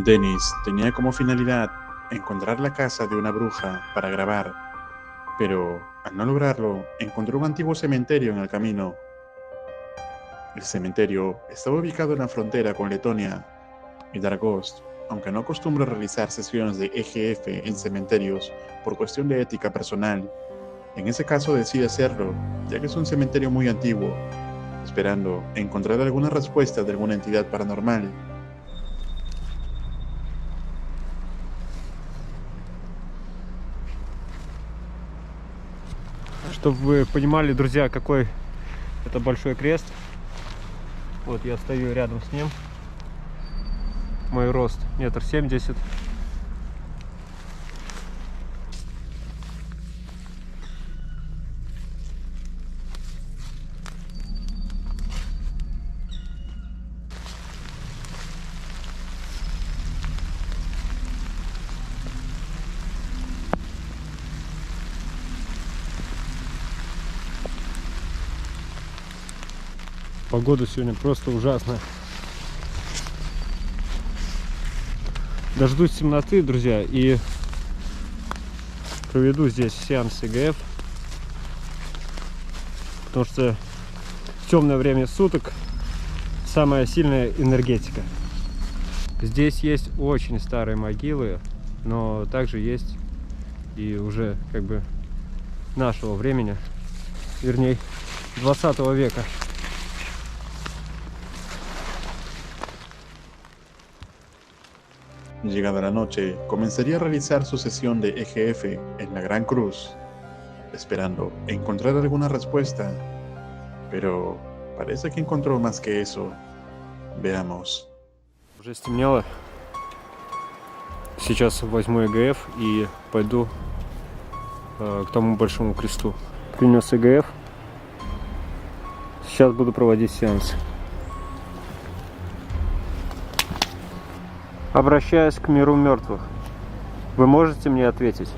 Dennis tenía como finalidad encontrar la casa de una bruja para grabar, pero al no lograrlo, encontró un antiguo cementerio en el camino. El cementerio estaba ubicado en la frontera con Letonia, y Dargost, aunque no acostumbra realizar sesiones de EGF en cementerios por cuestión de ética personal, en ese caso decide hacerlo, ya que es un cementerio muy antiguo, esperando encontrar alguna respuesta de alguna entidad paranormal. Чтобы вы понимали, друзья, какой это большой крест. Вот я стою рядом с ним. Мой рост 1,70 м. Погода сегодня просто ужасная. Дождусь темноты, друзья, и проведу здесь сеанс ЭГФ, потому что в темное время суток самая сильная энергетика. Здесь есть очень старые могилы, но также есть и уже как бы нашего времени, вернее 20 века. Llegada la noche, comenzaría a realizar su sesión de EGF en la Gran Cruz, esperando encontrar alguna respuesta, pero parece que encontró más que eso. Veamos. Уже стемнело. Сейчас возьму ЭГФ и пойду к тому большому кресту. Принес ЭГФ. Сейчас буду проводить сеанс. Обращаясь к миру мертвых, вы можете мне ответить?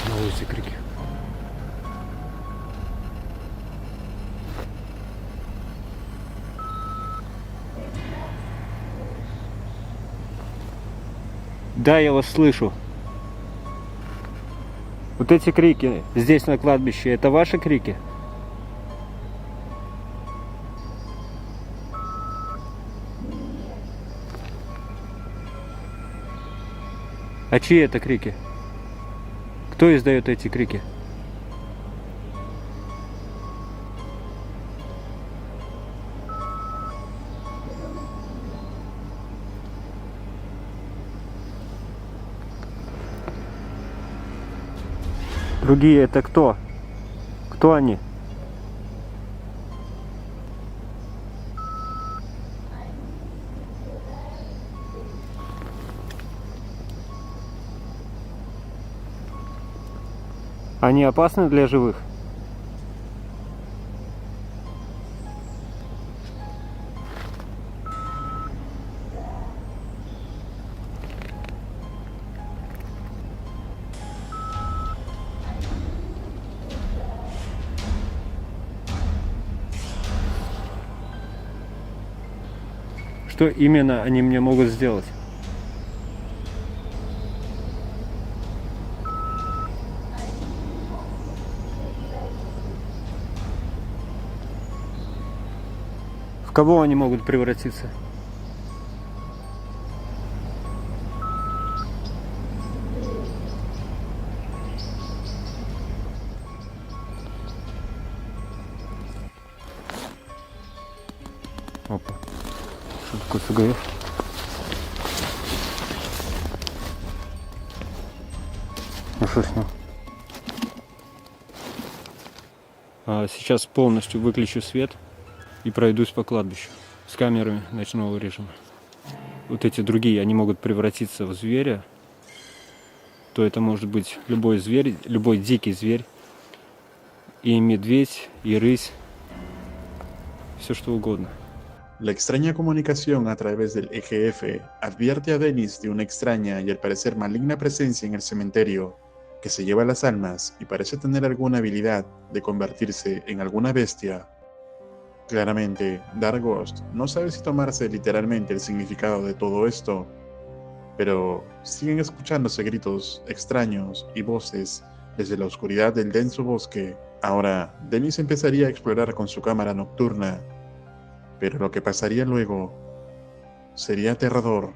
На улице крики. Да, я вас слышу. Вот эти крики здесь на кладбище, это ваши крики? А чьи это крики? Кто издает эти крики? Другие это кто? Кто они? Они опасны для живых? Что именно они мне могут сделать? В кого они могут превратиться? Опа. Что такое СГФ? Ну что с ним? Сейчас полностью выключу свет и пройдусь по кладбищу с камерами ночного режима. Вот эти другие, они могут превратиться в зверя. То это может быть любой зверь, любой дикий зверь. И медведь, и рысь. Все что угодно. La extraña comunicación a través del EGF advierte a Dennis de una extraña y al parecer maligna presencia en el cementerio, que se lleva las almas y parece tener alguna habilidad de convertirse en alguna bestia. Claramente, Dark Ghost no sabe si tomarse literalmente el significado de todo esto, pero siguen escuchándose gritos extraños y voces desde la oscuridad del denso bosque. Ahora, Dennis empezaría a explorar con su cámara nocturna, pero lo que pasaría luego sería aterrador.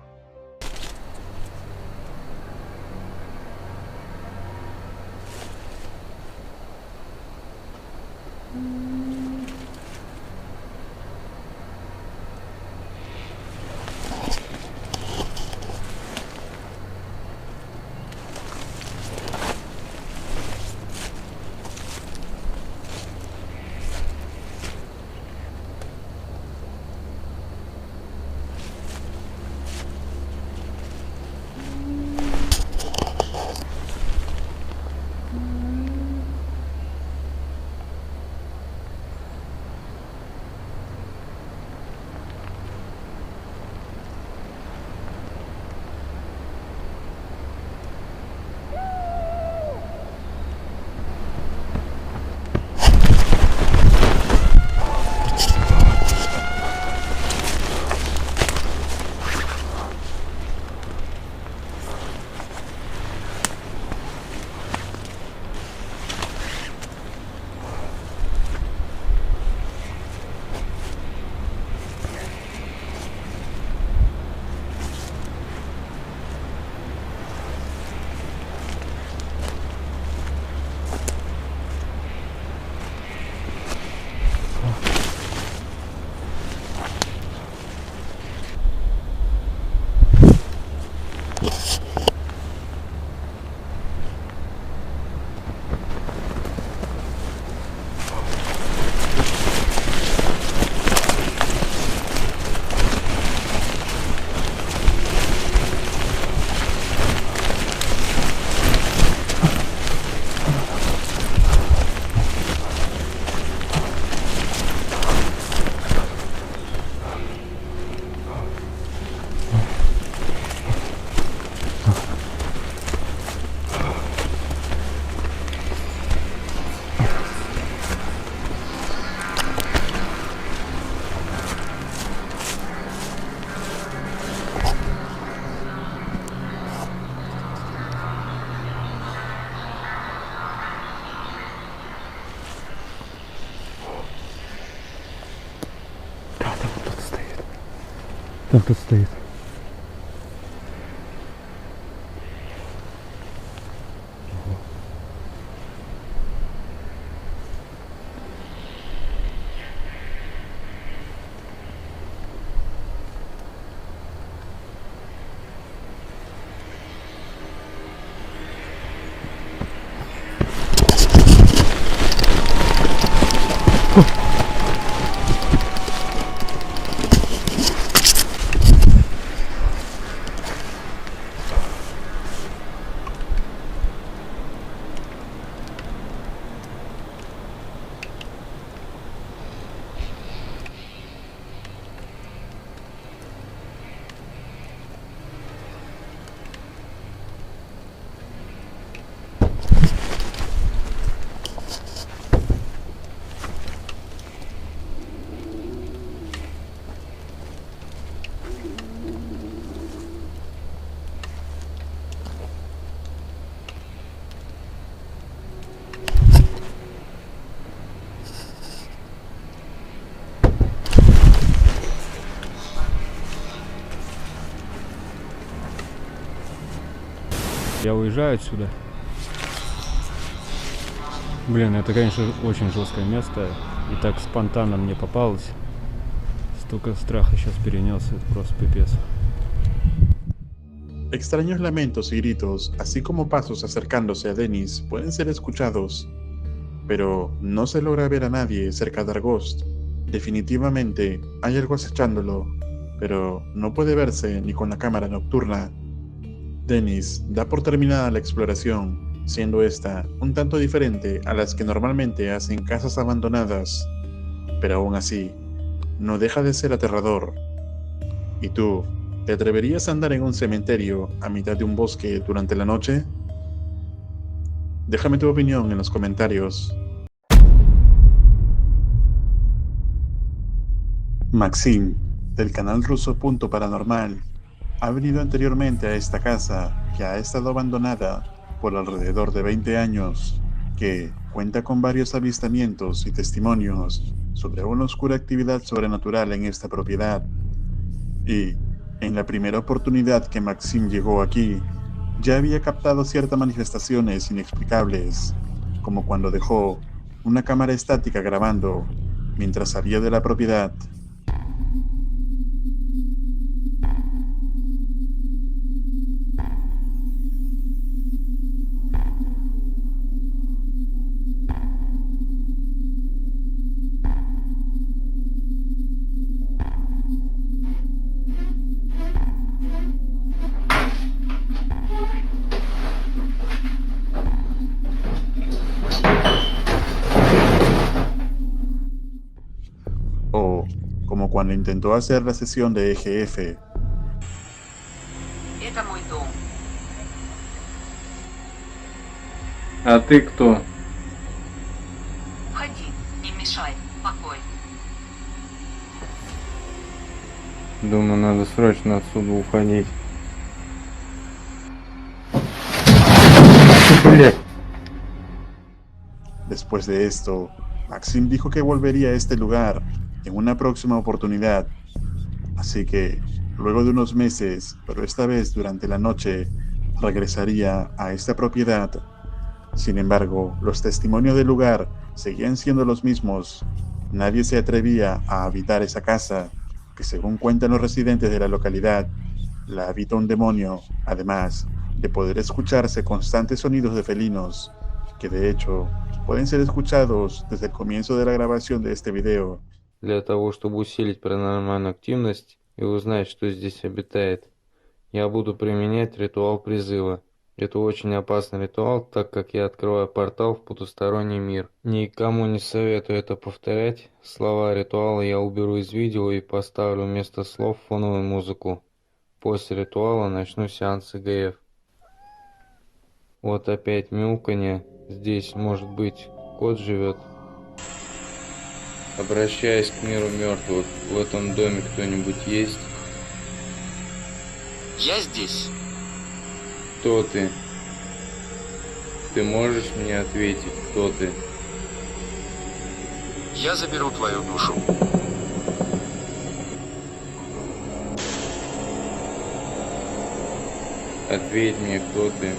Там тут стоит. Я уезжаю отсюда. Блин, это, конечно, очень жесткое место. И так спонтанно мне попалось. Столько страха сейчас перенес, это просто пипец. Extraños lamentos y gritos, así como pasos acercándose a Dennis, pueden ser escuchados, pero no se logra ver a nadie cerca de Argost. Definitivamente hay algo acechándolo, pero no puede verse ni con la cámara nocturna. Dennis da por terminada la exploración, siendo esta un tanto diferente a las que normalmente hacen casas abandonadas, pero aún así, no deja de ser aterrador. ¿Y tú, te atreverías a andar en un cementerio a mitad de un bosque durante la noche? Déjame tu opinión en los comentarios. Maxim, del canal ruso Punto Paranormal, ha venido anteriormente a esta casa que ha estado abandonada por alrededor de 20 años, que cuenta con varios avistamientos y testimonios sobre una oscura actividad sobrenatural en esta propiedad. Y, en la primera oportunidad que Maxim llegó aquí, ya había captado ciertas manifestaciones inexplicables, como cuando dejó una cámara estática grabando mientras salía de la propiedad. O como cuando intentó hacer la sesión de EGF. Это мой дом. А ты кто? Входи, не мешай, покой. Думаю, надо срочно отсюда уходить. Блять. Después de esto, Maxim dijo que volvería a este lugar en una próxima oportunidad. Así que, luego de unos meses, pero esta vez durante la noche, regresaría a esta propiedad. Sin embargo, los testimonios del lugar seguían siendo los mismos. Nadie se atrevía a habitar esa casa, que según cuentan los residentes de la localidad, la habita un demonio, además de poder escucharse constantes sonidos de felinos, que de hecho pueden ser escuchados desde el comienzo de la grabación de este video. Для того, чтобы усилить паранормальную активность и узнать, что здесь обитает, я буду применять ритуал призыва. Это очень опасный ритуал, так как я открываю портал в потусторонний мир. Никому не советую это повторять. Слова ритуала я уберу из видео и поставлю вместо слов фоновую музыку. После ритуала начну сеанс ЭГФ. Вот опять мяуканье. Здесь, может быть, кот живет. Обращаясь к миру мертвых, в этом доме кто-нибудь есть? Я здесь. Кто ты? Ты можешь мне ответить, кто ты? Я заберу твою душу. Ответь мне, кто ты?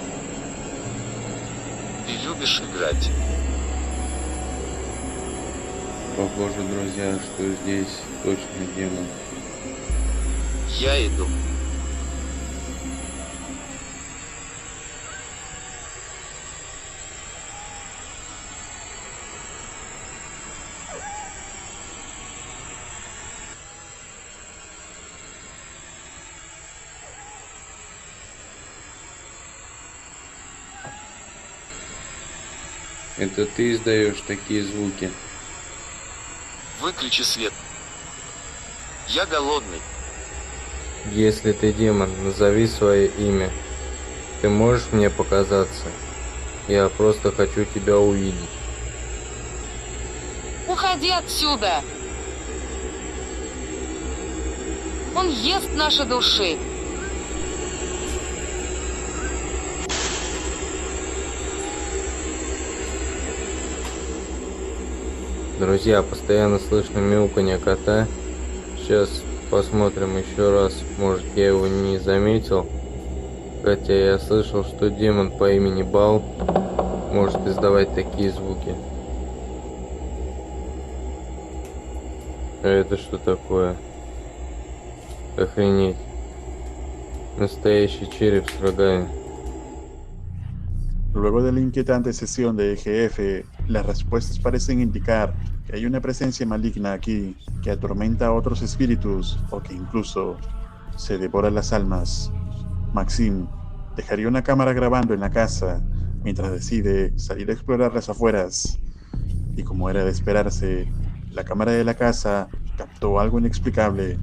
Ты любишь играть. Похоже, друзья, что здесь точно демон. Я иду. Это ты издаешь такие звуки? Выключи свет. Я голодный. Если ты демон, назови свое имя. Ты можешь мне показаться? Я просто хочу тебя увидеть. Уходи отсюда! Он ест наши души. Друзья, постоянно слышно мяуканье кота. Сейчас посмотрим еще раз. Может, я его не заметил. Хотя я слышал, что демон по имени Бал может издавать такие звуки. А это что такое? Охренеть. Naстоящий череп с рогами. Luego de la inquietante sesión de EGF, las respuestas parecen indicar que hay una presencia maligna aquí que atormenta a otros espíritus o que incluso se devora las almas. Maxim dejaría una cámara grabando en la casa mientras decide salir a explorar las afueras. Y como era de esperarse, la cámara de la casa captó algo inexplicable.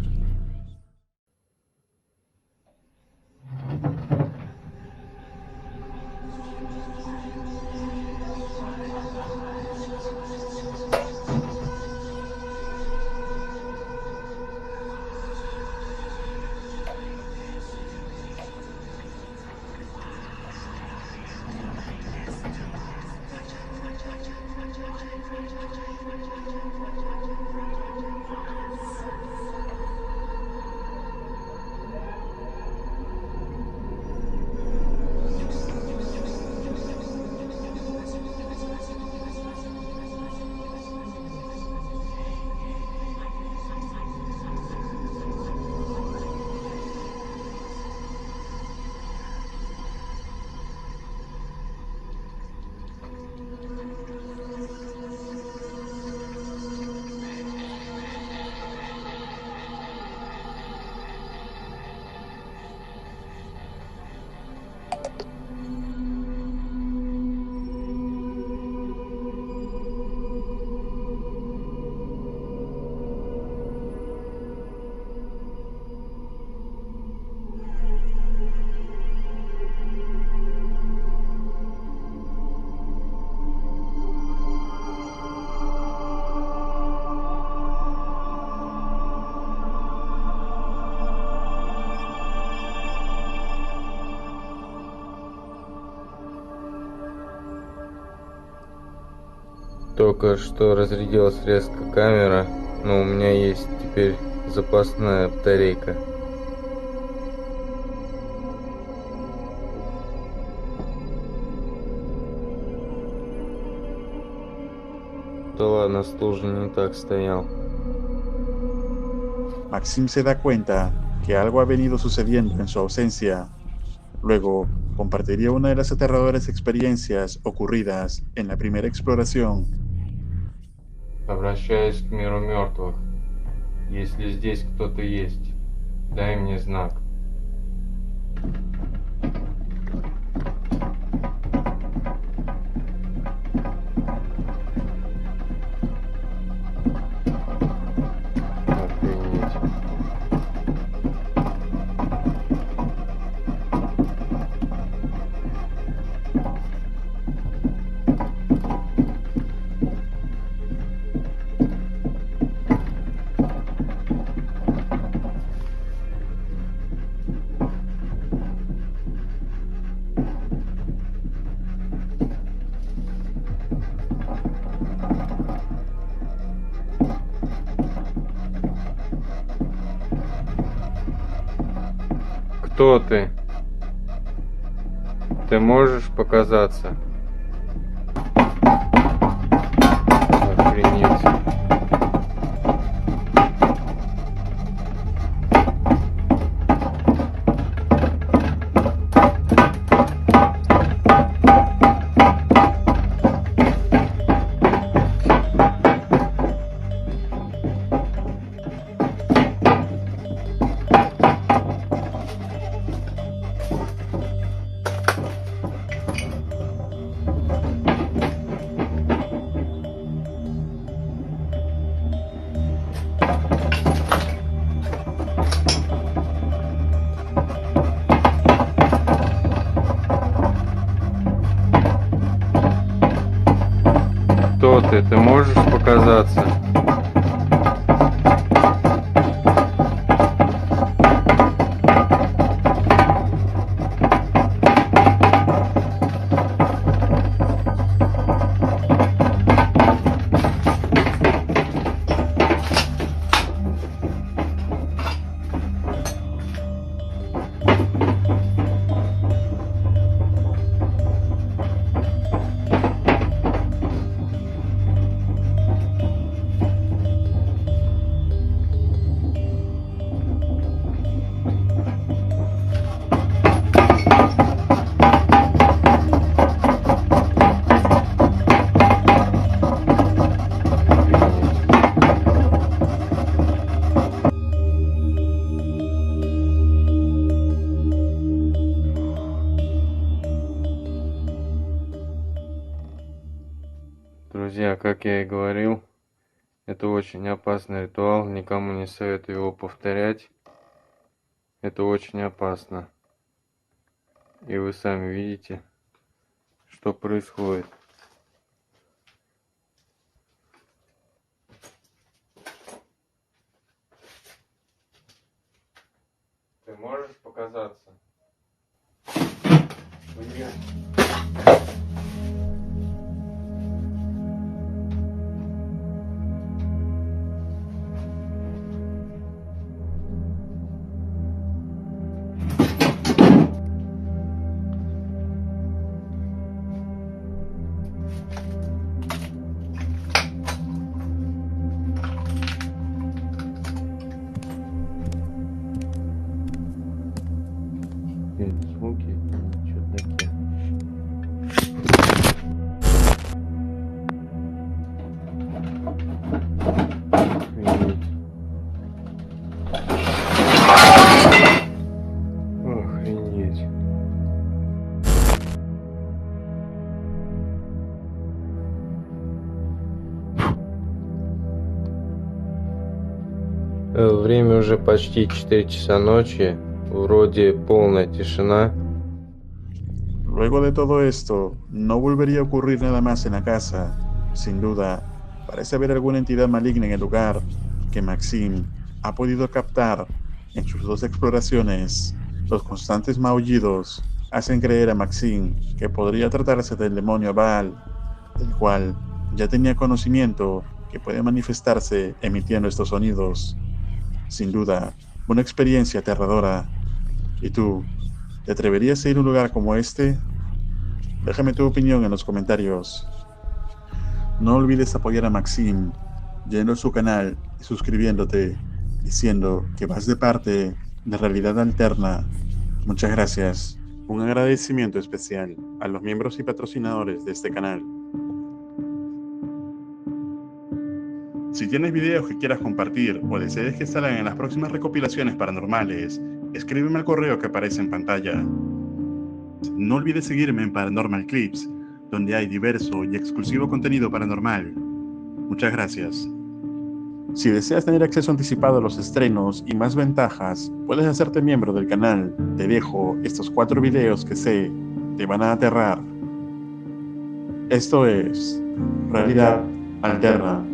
Только что разрядилась резко камера, но у меня есть теперь запасная батарейка. Да ладно, стул же не так стоял. Maxim se da cuenta que algo ha venido sucediendo en su ausencia. Luego, compartiría una de las aterradoras experiencias ocurridas en la primera exploración. Обращаюсь к миру мертвых. Если здесь кто-то есть, дай мне знак. Охренеть. Кто ты? Ты можешь показаться? Охренеть. Кто ты? Ты можешь показаться? Друзья, как я и говорил, Это очень опасный ритуал, никому не советую его повторять. Это очень опасно. И вы сами видите, что происходит. Ты можешь показаться? Нет. Звуки, что такие? Охренеть. Охренеть. Время уже почти 4 часа ночи. Вроде полная тишина. Luego de todo esto, no volvería a ocurrir nada más en la casa. Sin duda, parece haber alguna entidad maligna en el lugar que Maxim ha podido captar en sus dos exploraciones. Los constantes maullidos hacen creer a Maxim que podría tratarse del demonio Baal, del cual ya tenía conocimiento que puede manifestarse emitiendo estos sonidos. Sin duda, una experiencia aterradora. ¿Y tú, te atreverías a ir a un lugar como este? Déjame tu opinión en los comentarios. No olvides apoyar a Maxim, yendo a su canal y suscribiéndote, diciendo que vas de parte de Realidad Alterna. Muchas gracias. Un agradecimiento especial a los miembros y patrocinadores de este canal. Si tienes videos que quieras compartir o desees que salgan en las próximas recopilaciones paranormales, escríbeme al correo que aparece en pantalla. No olvides seguirme en Paranormal Clips, donde hay diverso y exclusivo contenido paranormal. Muchas gracias. Si deseas tener acceso anticipado a los estrenos y más ventajas, puedes hacerte miembro del canal. Te dejo estos 4 videos que sé te van a aterrar. Esto es Realidad Alterna.